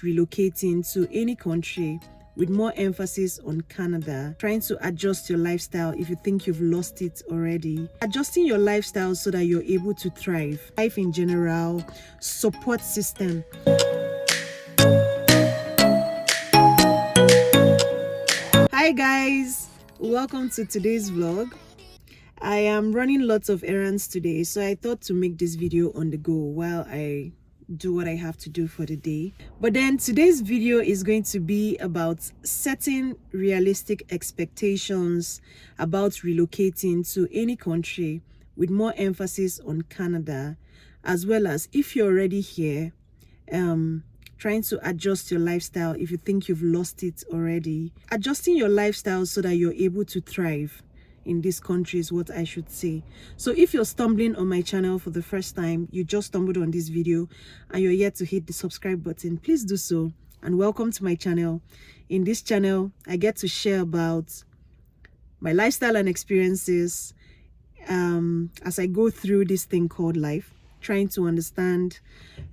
relocating to any country, with more emphasis on Canada, trying to adjust your lifestyle if you think you've lost it already, adjusting your lifestyle so that you're able to thrive, life in general, support system. Hi guys, welcome to today's vlog. I am running lots of errands today, so I thought to make this video on the go while I do what I have to do for the day. But then today's video is going to be about setting realistic expectations about relocating to any country, with more emphasis on Canada, as well as if you're already here, trying to adjust your lifestyle if you think you've lost it already. Adjusting your lifestyle so that you're able to thrive in this country is what I should say. So if you're stumbling on my channel for the first time, you just stumbled on this video and you're yet to hit the subscribe button, please do so, and welcome to my channel. In this channel, I get to share about my lifestyle and experiences as I go through this thing called life, trying to understand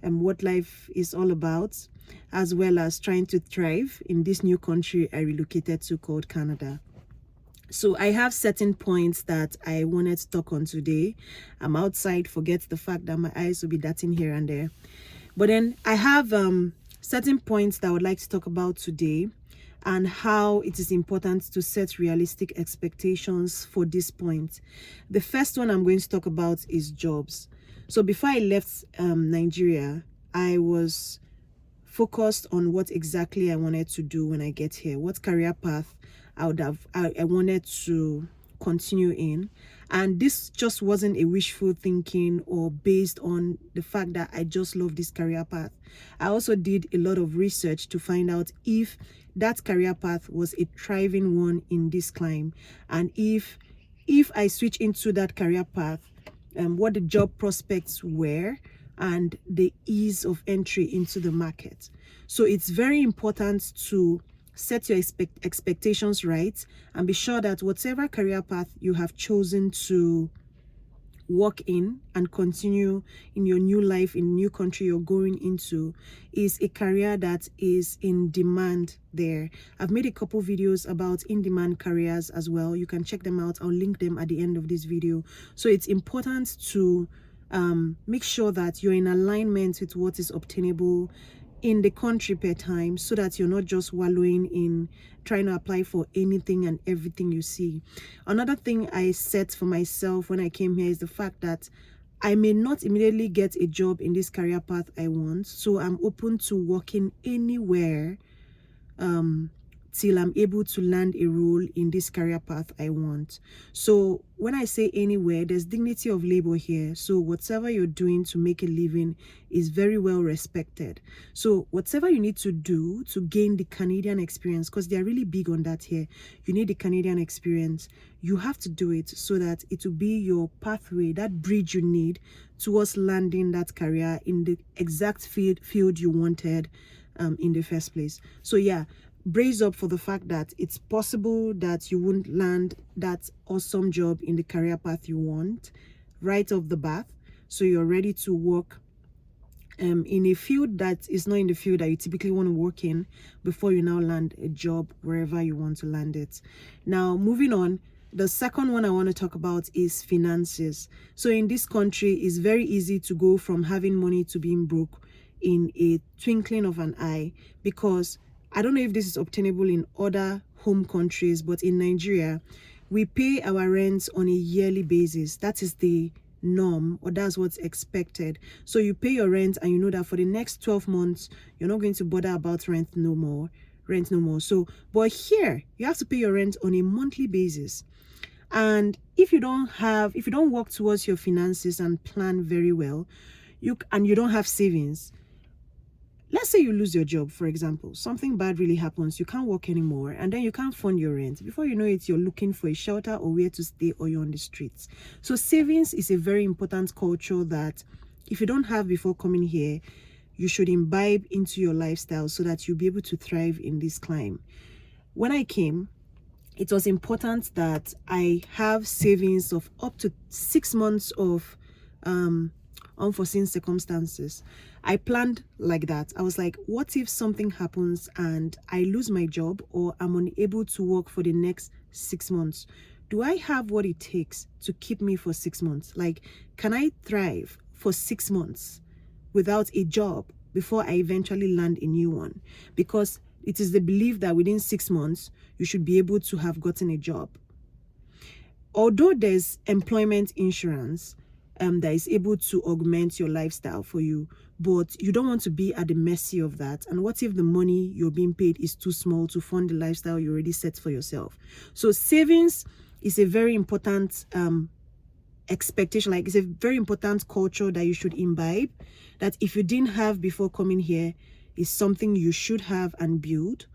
what life is all about, as well as trying to thrive in this new country I relocated to called Canada. So I have certain points that I wanted to talk on today. I'm outside, forget the fact that my eyes will be darting here and there. But then I have certain points that I would like to talk about today, and how it is important to set realistic expectations for this point. The first one I'm going to talk about is jobs. So before I left Nigeria, I was focused on what exactly I wanted to do when I get here, what career path I wanted to continue in. And this just wasn't a wishful thinking or based on the fact that I just love this career path. I also did a lot of research to find out if that career path was a thriving one in this climate, and if I switch into that career path, what the job prospects were and the ease of entry into the market. So it's very important to set your expectations right and be sure that whatever career path you have chosen to work in and continue in your new life, in new country you're going into, is a career that is in demand there. I've made a couple videos about in-demand careers as well. You can check them out. I'll link them at the end of this video. So it's important to make sure that you're in alignment with what is obtainable in the country per time, so that you're not just wallowing in trying to apply for anything and everything you see. Another thing I set for myself when I came here is the fact that I may not immediately get a job in this career path I want, so I'm open to working anywhere till I'm able to land a role in this career path I want. So when I say anywhere, there's dignity of labor here. So whatever you're doing to make a living is very well respected. So whatever you need to do to gain the Canadian experience, because they're really big on that here, you need the Canadian experience, you have to do it so that it will be your pathway, that bridge you need towards landing that career in the exact field you wanted in the first place. So yeah, brace up for the fact that it's possible that you won't land that awesome job in the career path you want right off the bat. So you're ready to work in a field that is not in the field that you typically want to work in before you now land a job wherever you want to land it. Now, moving on, the second one I want to talk about is finances. So in this country, it's very easy to go from having money to being broke in a twinkling of an eye, because I don't know if this is obtainable in other home countries, but in Nigeria, we pay our rents on a yearly basis. That is the norm, or that's what's expected. So you pay your rent and you know that for the next 12 months, you're not going to bother about rent no more. So, but here, you have to pay your rent on a monthly basis. And if you don't work towards your finances and plan very well, you don't have savings, let's say you lose your job, for example, something bad really happens, you can't work anymore, and then you can't fund your rent. Before you know it, you're looking for a shelter or where to stay, or you're on the streets. So savings is a very important culture that if you don't have before coming here, you should imbibe into your lifestyle so that you'll be able to thrive in this climate. When I came, it was important that I have savings of up to 6 months of unforeseen circumstances. I planned like that. I was like, what if something happens and I lose my job or I'm unable to work for the next 6 months? Do I have what it takes to keep me for 6 months? Like, can I thrive for 6 months without a job before I eventually land a new one? Because it is the belief that within 6 months, you should be able to have gotten a job. Although there's employment insurance that is able to augment your lifestyle for you, but you don't want to be at the mercy of that. And what if the money you're being paid is too small to fund the lifestyle you already set for yourself? So savings is a very important expectation. Like, it's a very important culture that you should imbibe, that if you didn't have before coming here, is something you should have and build,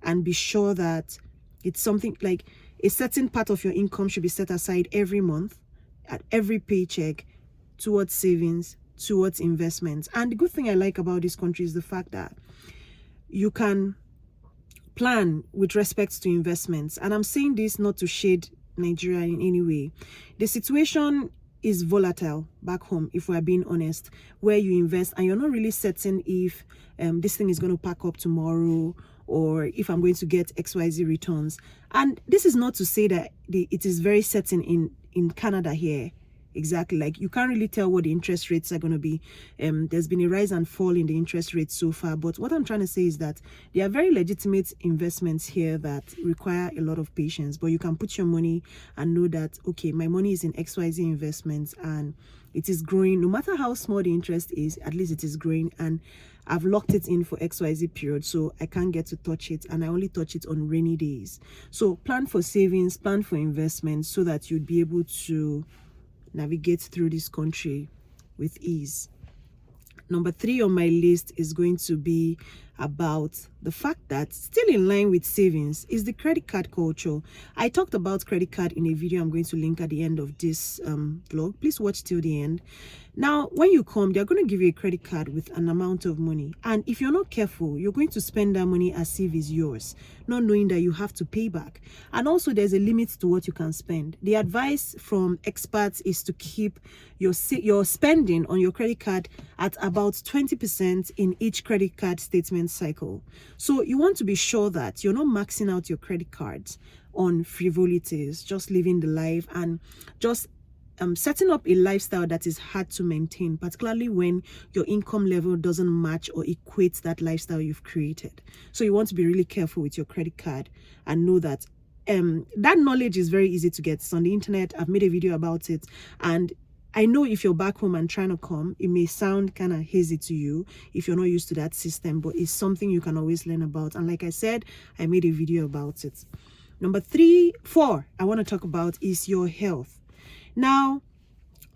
and be sure that it's something like a certain part of your income should be set aside every month at every paycheck towards savings, towards investments. And the good thing I like about this country is the fact that you can plan with respect to investments. And I'm saying this not to shade Nigeria in any way. The situation is volatile back home, if we're being honest, where you invest and you're not really certain if this thing is going to pack up tomorrow, or if I'm going to get XYZ returns. And this is not to say that it is very certain in Canada here. Exactly, like you can't really tell what the interest rates are going to be. There's been a rise and fall in the interest rates so far, but what I'm trying to say is that there are very legitimate investments here that require a lot of patience, but you can put your money and know that, okay, my money is in XYZ investments and it is growing. No matter how small the interest is, at least it is growing, and I've locked it in for XYZ period, so I can't get to touch it, and I only touch it on rainy days. So plan for savings, plan for investments, so that you'd be able to navigate through this country with ease. Number 3 on my list is going to be about the fact that, still in line with savings, is the credit card culture. I talked about credit card in a video I'm going to link at the end of this vlog. Please watch till the end. Now, when you come, they're going to give you a credit card with an amount of money. And if you're not careful, you're going to spend that money as if it's yours, not knowing that you have to pay back. And also, there's a limit to what you can spend. The advice from experts is to keep your spending on your credit card at about 20% in each credit card statement cycle. So you want to be sure that you're not maxing out your credit cards on frivolities, just living the life and just setting up a lifestyle that is hard to maintain, particularly when your income level doesn't match or equate that lifestyle you've created. So you want to be really careful with your credit card and know that that knowledge is very easy to get. It's on the internet. I've made a video about it, and I know if you're back home and trying to come, it may sound kind of hazy to you if you're not used to that system, but it's something you can always learn about. And like I said, I made a video about it. Number 4 I want to talk about is your health. Now,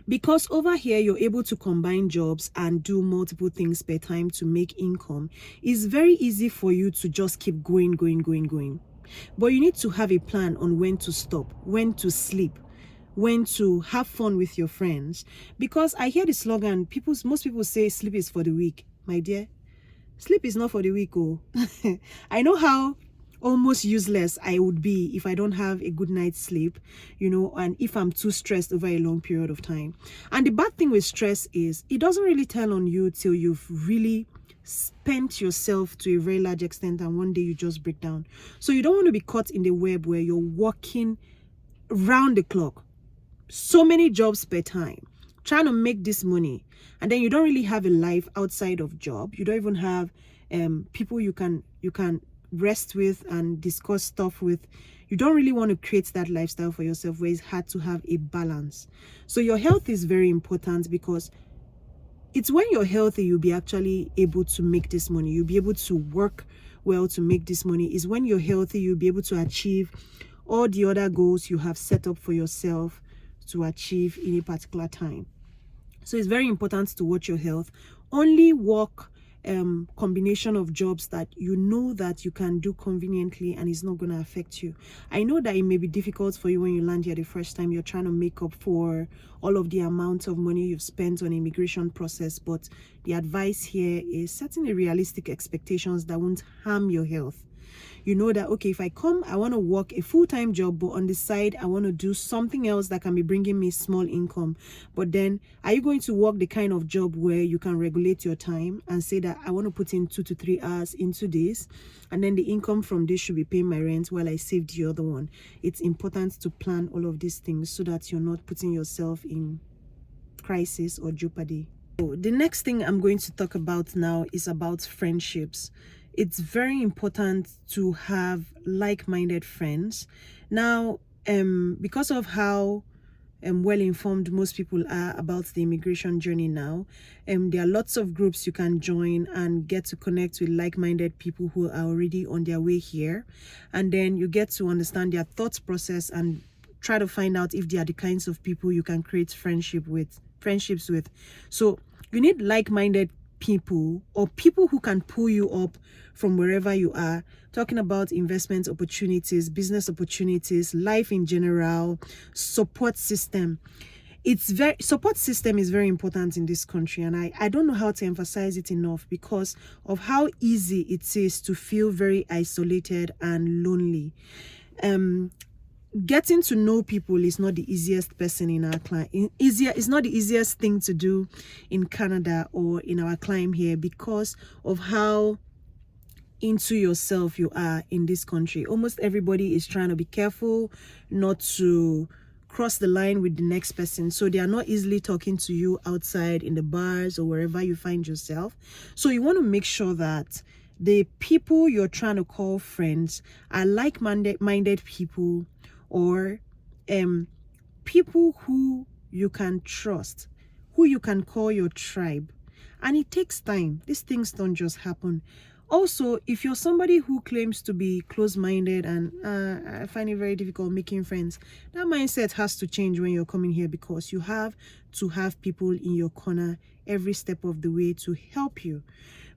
because over here you're able to combine jobs and do multiple things per time to make income, it's very easy for you to just keep going. But you need to have a plan on when to stop, when to sleep, when to have fun with your friends. Because I hear the slogan, most people say sleep is for the weak. My dear, sleep is not for the weak. Oh, I know how almost useless I would be if I don't have a good night's sleep, and if I'm too stressed over a long period of time. And the bad thing with stress is it doesn't really tell on you till you've really spent yourself to a very large extent, and one day you just break down. So you don't want to be caught in the web where you're working round the clock, so many jobs per time, trying to make this money, and then you don't really have a life outside of job. You don't even have people you can rest with and discuss stuff with. You don't really want to create that lifestyle for yourself where it's hard to have a balance. So your health is very important, because it's when you're healthy you'll be actually able to make this money. You'll be able to work well to make this money. Is when you're healthy you'll be able to achieve all the other goals you have set up for yourself to achieve in a particular time. So it's very important to watch your health. Only work combination of jobs that you know that you can do conveniently and it's not going to affect you. I know that it may be difficult for you when you land here the first time. You're trying to make up for all of the amount of money you've spent on immigration process, but the advice here is setting a realistic expectations that won't harm your health. You know that, okay, if I come, I want to work a full-time job, but on the side I want to do something else that can be bringing me small income. But then, are you going to work the kind of job where you can regulate your time and say that I want to put in 2 to 3 hours into this, and then the income from this should be paying my rent while I saved the other one? It's important to plan all of these things so that you're not putting yourself in crisis or jeopardy. So the next thing I'm going to talk about now is about friendships. It's very important to have like-minded friends. Now, because of how well informed most people are about the immigration journey now, there are lots of groups you can join and get to connect with like-minded people who are already on their way here, and then you get to understand their thought process and try to find out if they are the kinds of people you can create friendships with. So you need like-minded people, or people who can pull you up from wherever you are. Talking about investment opportunities, business opportunities, life in general, support system. Support system is very important in this country, and I don't know how to emphasize it enough because of how easy it is to feel very isolated and lonely. Getting to know people is not the easiest person in our climb. It's not the easiest thing to do in Canada or in our climb here because of how into yourself you are in this country. Almost everybody is trying to be careful not to cross the line with the next person, so they are not easily talking to you outside in the bars or wherever you find yourself. So you want to make sure that the people you're trying to call friends are like-minded people, or people who you can trust, who you can call your tribe. And it takes time. These things don't just happen. Also, if you're somebody who claims to be close-minded and I find it very difficult making friends, that mindset has to change when you're coming here, because you have to have people in your corner every step of the way to help you.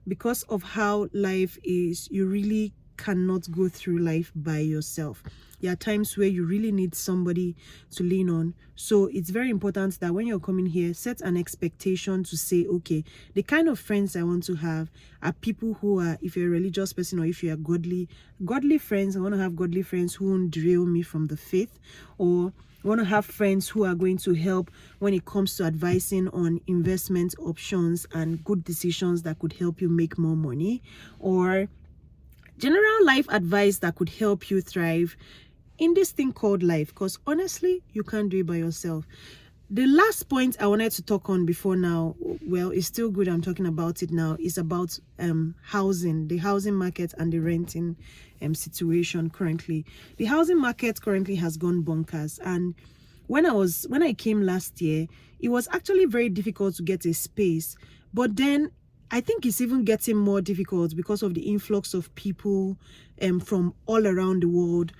Because of how life is, you really cannot go through life by yourself. There are times where you really need somebody to lean on. So it's very important that when you're coming here, set an expectation to say, okay, the kind of friends I want to have are people who are, if you're a religious person or if you're godly friends, I want to have godly friends who won't derail me from the faith, or I want to have friends who are going to help when it comes to advising on investment options and good decisions that could help you make more money, or general life advice that could help you thrive in this thing called life, because honestly, you can't do it by yourself. The last point I wanted to talk on before now, well, it's still good I'm talking about it now, is about housing, the housing market and the renting situation currently. The housing market currently has gone bonkers, and when I came last year, it was actually very difficult to get a space. But then I think it's even getting more difficult because of the influx of people from all around the world,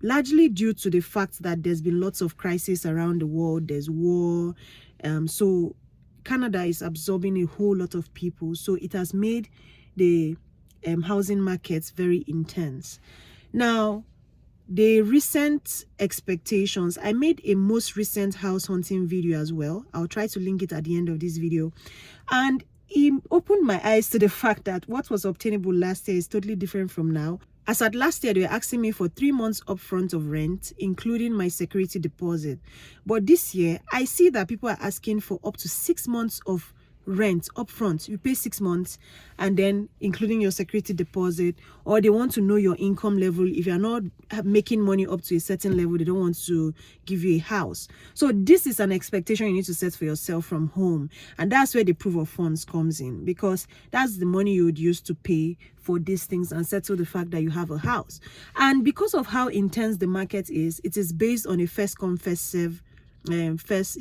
largely due to the fact that there's been lots of crises around the world. There's war, so Canada is absorbing a whole lot of people, so it has made the housing markets very intense. Now, the recent expectations, I made a most recent house hunting video as well. I'll try to link it at the end of this video, and it opened my eyes to the fact that what was obtainable last year is totally different from now. As at last year, they were asking me for 3 months upfront of rent, including my security deposit. But this year, I see that people are asking for up to 6 months of rent upfront. You pay 6 months and then including your security deposit, or they want to know your income level. If you're not making money up to a certain level, they don't want to give you a house. So this is an expectation you need to set for yourself from home, and that's where the proof of funds comes in, because that's the money you would use to pay for these things and settle the fact that you have a house. And because of how intense the market is, it is based on a first come first serve basis.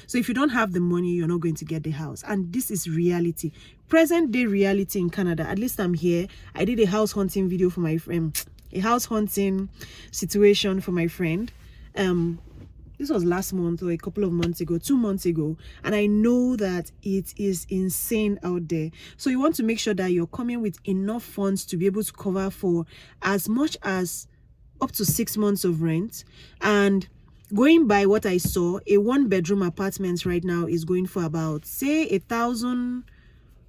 So if you don't have the money, you're not going to get the house, and this is reality, present day reality in Canada. At least I'm here. I did a house hunting video for my friend, a house hunting situation for my friend. This was last month or a couple of months ago, 2 months ago, and I know that it is insane out there. So you want to make sure that you're coming with enough funds to be able to cover for as much as up to 6 months of rent. And going by what I saw, a 1-bedroom apartment right now is going for about, say, 1,000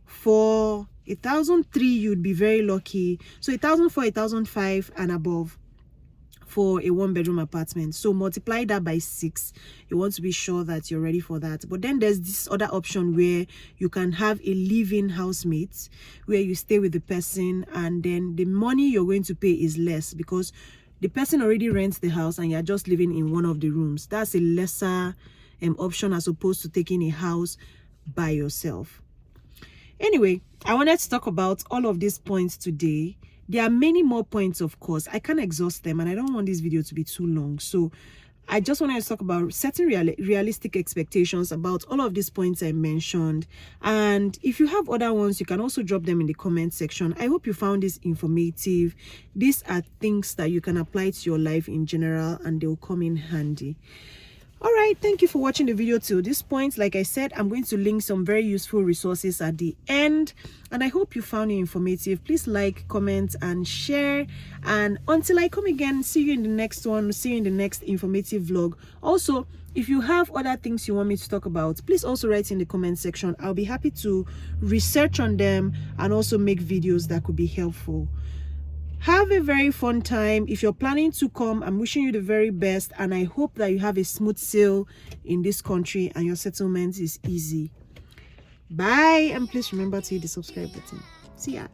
for 1,003 you'd be very lucky. So 1,004, 1,005 and above for a 1-bedroom apartment. So multiply that by 6. You want to be sure that you're ready for that. But then there's this other option where you can have a live-in housemate, where you stay with the person, and then the money you're going to pay is less because the person already rents the house and you're just living in one of the rooms. That's a lesser option as opposed to taking a house by yourself. Anyway, I wanted to talk about all of these points today. There are many more points, of course. I can't exhaust them, and I don't want this video to be too long. So I just wanted to talk about setting realistic expectations about all of these points I mentioned. And if you have other ones, you can also drop them in the comment section. I hope you found this informative. These are things that you can apply to your life in general, and they'll come in handy. All right, thank you for watching the video till this point. Like I said, I'm going to link some very useful resources at the end, and I hope you found it informative. Please like, comment, and share. And until I come again, see you in the next one. See you in the next informative vlog. Also, if you have other things you want me to talk about, please also write in the comment section. I'll be happy to research on them and also make videos that could be helpful. Have a very fun time. If you're planning to come, I'm wishing you the very best, and I hope that you have a smooth sail in this country and your settlement is easy. Bye, and please remember to hit the subscribe button. See ya.